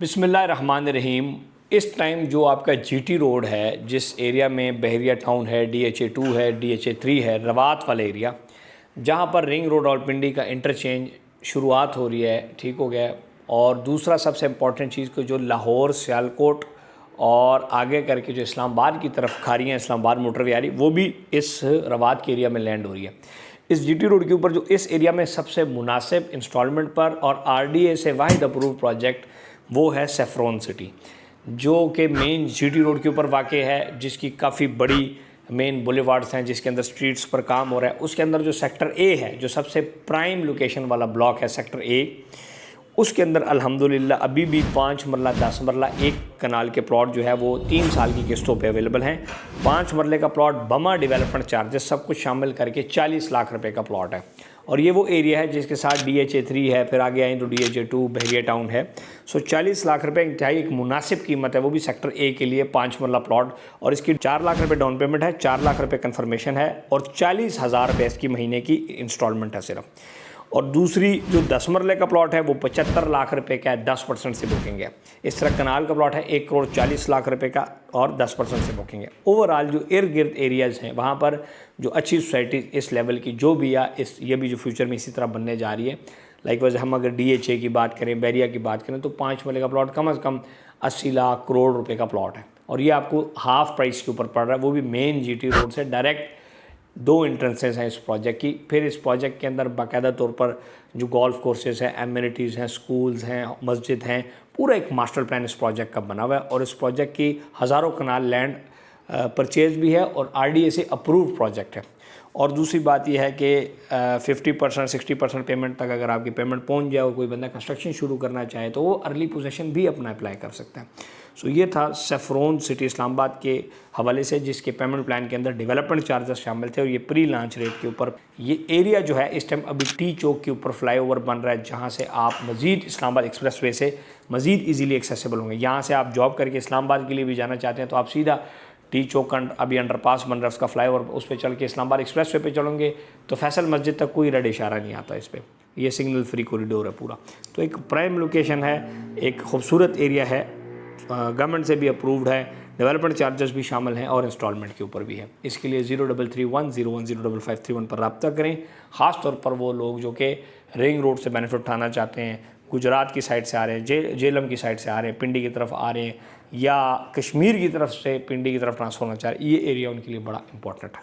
बिस्मिल्लाहिर्रहमानिर्रहीम। इस टाइम जो आपका जीटी रोड है, जिस एरिया में बहरिया टाउन है, DHA 2 है, DHA 3 है, रवात वाला एरिया, जहाँ पर रिंग रोड और पिंडी का इंटरचेंज शुरुआत हो रही है, ठीक हो गया। और दूसरा सबसे इम्पॉर्टेंट चीज़ को जो लाहौर, सियालकोट और आगे करके जो इस्लामाबाद की तरफ खारियाँ इस्लामाबाद मोटरवे आ रही, वो भी इस रवात के एरिया में लैंड हो रही है। इस जीटी रोड के ऊपर जो इस एरिया में सबसे मुनासिब इंस्टॉलमेंट पर और RDA से वाहिद अप्रूव प्रोजेक्ट वो है सेफ्रॉन सिटी, जो कि मेन जीटी रोड के ऊपर वाक़े है, जिसकी काफ़ी बड़ी मेन बुलेवार्ड्स हैं, जिसके अंदर स्ट्रीट्स पर काम हो रहा है। उसके अंदर जो सेक्टर ए है, जो सबसे प्राइम लोकेशन वाला ब्लॉक है सेक्टर ए, उसके अंदर अल्हम्दुलिल्लाह अभी भी 5 मरला 10 मरला एक कनाल के प्लॉट जो है वो 3 साल की किस्तों पे अवेलेबल हैं। 5 मरले का प्लॉट बमा डेवलपमेंट चार्जेस सब कुछ शामिल करके 40 लाख रुपए का प्लॉट है। और ये वो एरिया है जिसके साथ DHA 3 है, फिर आगे आए तो DHA 2 बहरिया टाउन है। सो 40 लाख रुपए इंतहाई एक मुनासिब कीमत है, वो भी सेक्टर ए के लिए 5 मरला प्लॉट। और इसकी 4 लाख रुपए डाउन पेमेंट है, 4 लाख रुपए कन्फर्मेशन है और 40,000 रुपये इसकी महीने की इंस्टॉलमेंट है सिर्फ। और दूसरी जो 10 मरले का प्लॉट है वो 75 लाख रुपए का है, 10% से बुकिंग है। इस तरह कनाल का प्लॉट है 1 करोड़ 40 लाख रुपए का और 10% से बुकिंग है। ओवरऑल जो इर्द गिर्द एरियाज़ हैं वहाँ पर जो अच्छी सोसाइटी इस लेवल की जो भी ये भी जो फ्यूचर में इसी तरह बनने जा रही है। लाइक हम अगर DHA की बात करें, बैरिया की बात करें, तो 5 मरले का प्लॉट कम से कम 80 लाख करोड़ रुपये का प्लॉट है। और ये आपको हाफ प्राइस के ऊपर पड़ रहा है, वो भी मेन GT रोड से डायरेक्ट। 2 एंट्रेंसेस हैं इस प्रोजेक्ट की। फिर इस प्रोजेक्ट के अंदर बाकायदा तौर पर जो गोल्फ कोर्सेज हैं, एमिनिटीज़ हैं, स्कूल्स हैं, मस्जिद हैं, पूरा एक मास्टर प्लान इस प्रोजेक्ट का बना हुआ है। और इस प्रोजेक्ट की हज़ारों कनाल लैंड परचेज भी है और RDA से अप्रूव्ड प्रोजेक्ट है। और दूसरी बात यह है कि 50% 60% पेमेंट तक अगर आपकी पेमेंट पहुंच जाए और कोई बंदा कंस्ट्रक्शन शुरू करना चाहे तो वो अर्ली पोजेशन भी अपना अप्लाई कर सकता है। सो ये था सेफ्रॉन सिटी इस्लामाबाद के हवाले से, जिसके पेमेंट प्लान के अंदर डेवलपमेंट चार्जेस शामिल थे और ये प्री लॉन्च रेट के ऊपर। ये एरिया जो है इस टाइम अभी T चौक के ऊपर फ्लाईओवर बन रहा है, जहाँ से आप मज़ीद इस्लामाबाद एक्सप्रेसवे से मज़ीद ईजीली एक्सेसिबल होंगे। यहाँ से आप जॉब करके इस्लामाबाद के लिए भी जाना चाहते हैं तो आप सीधा T चौक का अभी अंडरपास बन रहा है, उसका फ्लाईओवर, उस पर चल के इस्लामाबाद एक्सप्रेसवे पे चलोगे तो फैसल मस्जिद तक कोई रेड इशारा नहीं आता इस पर। ये सिग्नल फ्री कॉरिडोर है पूरा। तो एक प्राइम लोकेशन है, एक खूबसूरत एरिया है, गवर्नमेंट से भी अप्रूव्ड है, डेवलपमेंट चार्जेस भी शामिल हैं और इंस्टॉलमेंट के ऊपर भी है। इसके लिए 0331010531 पर रब्ता करें। ख़ास तौर पर वो लोग जो कि रिंग रोड से बेनिफिट उठाना चाहते हैं, गुजरात की साइड से आ रहे हैं, जेलम की साइड से आ रहे हैं, पिंडी की तरफ आ रहे हैं, या कश्मीर की तरफ से पिंडी की तरफ ट्रांसफर होना चाह रहे हैं, ये एरिया उनके लिए बड़ा इंपॉर्टेंट है।